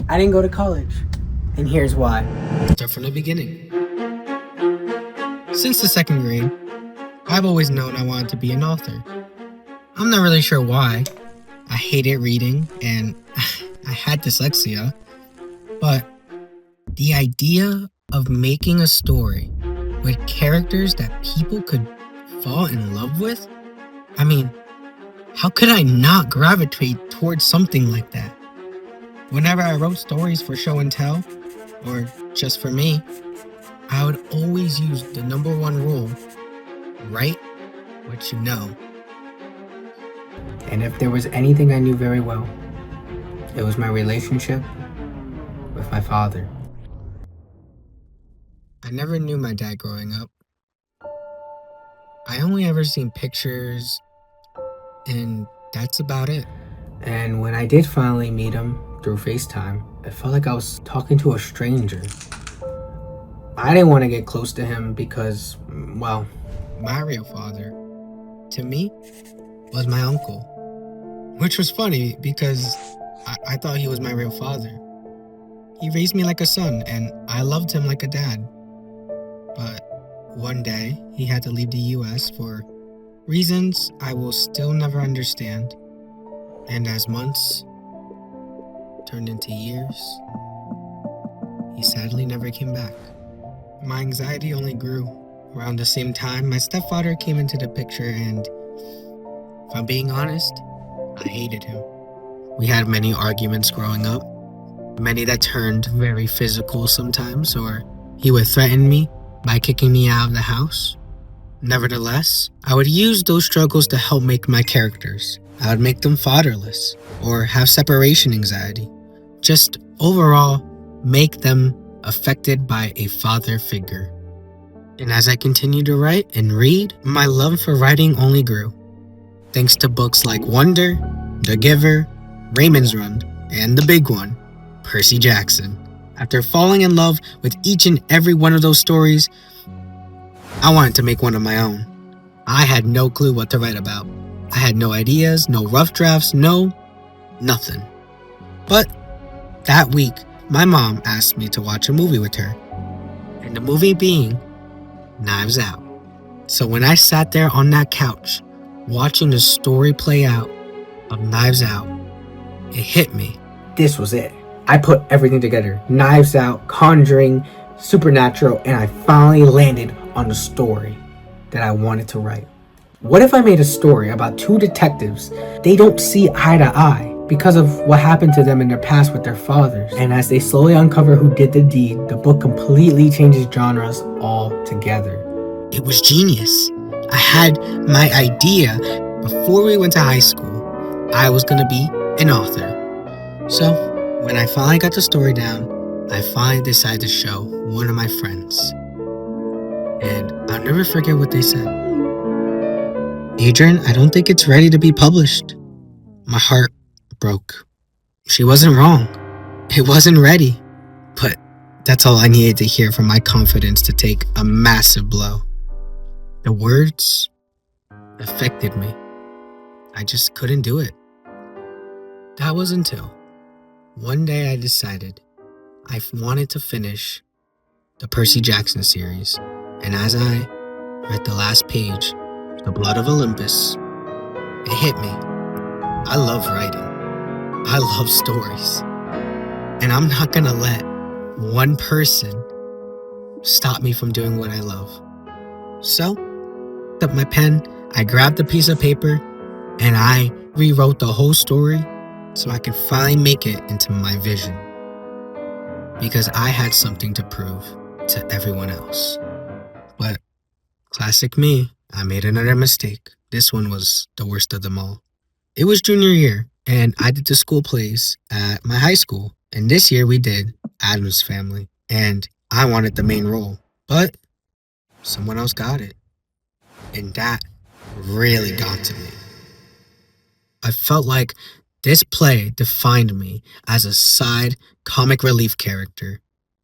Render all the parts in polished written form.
I didn't go to college. And here's why. Start from the beginning. Since the second grade, I've always known I wanted to be an author. I'm not really sure why. I hated reading and I had dyslexia, but the idea of making a story with characters that people could fall in love with? I mean, how could I not gravitate towards something like that? Whenever I wrote stories for show and tell, or just for me, I would always use the number one rule: write what you know. And if there was anything I knew very well, it was my relationship with my father. I never knew my dad growing up. I only ever seen pictures, and that's about it. And when I did finally meet him through FaceTime, it felt like I was talking to a stranger. I didn't want to get close to him because, well, My real father, to me, was my uncle. Which was funny because I thought he was my real father. He raised me like a son, and I loved him like a dad. But one day, he had to leave the US for reasons I will still never understand. And as months turned into years, he sadly never came back. My anxiety only grew. Around the same time, my stepfather came into the picture, and if I'm being honest, I hated him. We had many arguments growing up, many that turned very physical sometimes, or he would threaten me by kicking me out of the house. Nevertheless, I would use those struggles to help make my characters. I would make them fatherless or have separation anxiety. Just overall, make them affected by a father figure. And as I continued to write and read, my love for writing only grew. Thanks to books like Wonder, The Giver, Raymond's Run, and the big one, Percy Jackson. After falling in love with each and every one of those stories, I wanted to make one of my own. I had no clue what to write about. I had no ideas, no rough drafts, nothing. But that week, my mom asked me to watch a movie with her. And the movie being Knives Out. So when I sat there on that couch, watching the story play out of Knives Out, it hit me. This was it. I put everything together. Knives Out, Conjuring, Supernatural, and I finally landed on the story that I wanted to write. What if I made a story about two detectives? They don't see eye to eye because of what happened to them in their past with their fathers. And as they slowly uncover who did the deed, the book completely changes genres altogether. It was genius. I had my idea before we went to high school. I was going to be an author. So when I finally got the story down, I finally decided to show one of my friends. And I'll never forget what they said. Adrian, I don't think it's ready to be published. My heart broke. She wasn't wrong. It wasn't ready. But that's all I needed to hear for my confidence to take a massive blow. The words affected me. I just couldn't do it. That was until one day I decided I wanted to finish the Percy Jackson series. And as I read the last page, The Blood of Olympus, it hit me. I love writing. I love stories. And I'm not gonna let one person stop me from doing what I love. So, up my pen, I grabbed a piece of paper, and I rewrote the whole story so I could finally make it into my vision. Because I had something to prove to everyone else. But, classic me, I made another mistake. This one was the worst of them all. It was junior year, and I did the school plays at my high school. And this year we did Addams Family. And I wanted the main role. But someone else got it. And that really got to me. I felt like this play defined me as a side comic relief character.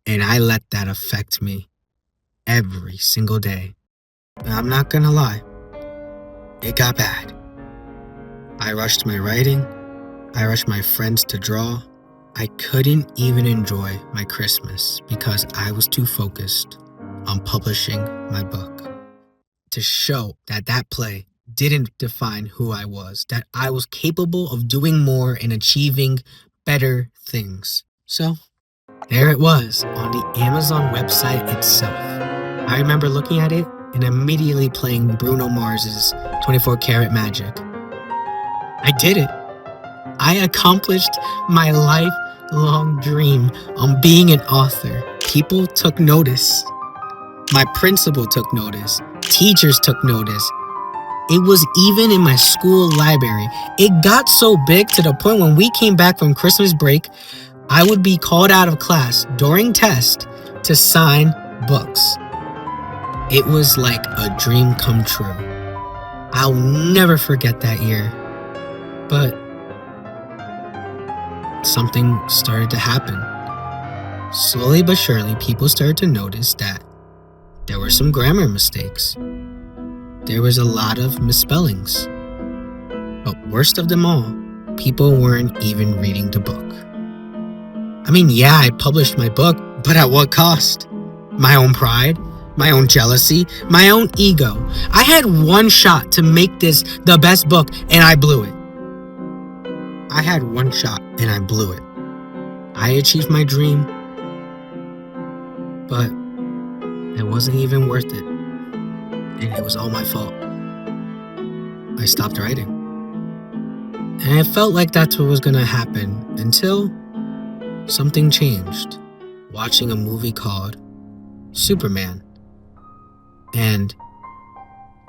And I let that affect me every single day. And I'm not gonna lie, it got bad. I rushed my writing, I rushed my friends to draw, I couldn't even enjoy my Christmas because I was too focused on publishing my book. To show that that play didn't define who I was, that I was capable of doing more and achieving better things. So, there it was on the Amazon website itself. I remember looking at it and immediately playing Bruno Mars's 24 Karat Magic. I did it. I accomplished my lifelong dream on being an author. People took notice. My principal took notice. Teachers took notice. It was even in my school library. It got so big to the point when we came back from Christmas break, I would be called out of class during test to sign books. It was like a dream come true. I'll never forget that year. But something started to happen. Slowly but surely, people started to notice that there were some grammar mistakes. There was a lot of misspellings. But worst of them all, people weren't even reading the book. I mean, yeah, I published my book, but at what cost? My own pride, my own jealousy, my own ego. I had one shot to make this the best book, and I blew it. I had one shot, and I blew it. I achieved my dream, but it wasn't even worth it. And it was all my fault. I stopped writing. And I felt like that's what was gonna happen until something changed. Watching a movie called Superman. And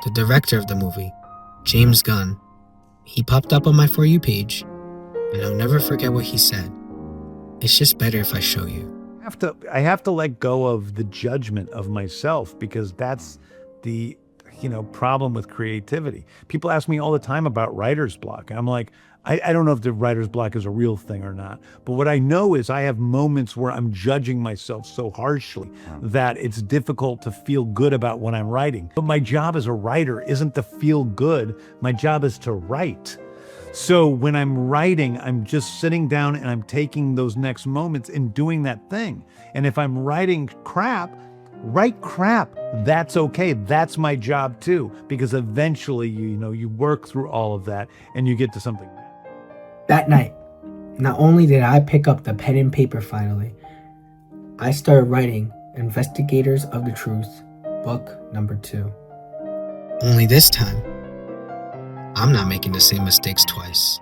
the director of the movie, James Gunn, he popped up on my For You page, and I'll never forget what he said. It's just better if I show you. I have to let go of the judgment of myself, because that's the problem with creativity. People ask me all the time about writer's block. I'm like, I don't know if the writer's block is a real thing or not, but what I know is I have moments where I'm judging myself so harshly that it's difficult to feel good about what I'm writing. But my job as a writer isn't to feel good. My job is to write. So when I'm writing, I'm just sitting down and I'm taking those next moments and doing that thing. And if I'm writing crap, write crap. That's okay. That's my job too, because eventually, you work through all of that and you get to something. That night, not only did I pick up the pen and paper finally, I started writing Investigators of the Truth, book number 2. Only this time, I'm not making the same mistakes twice.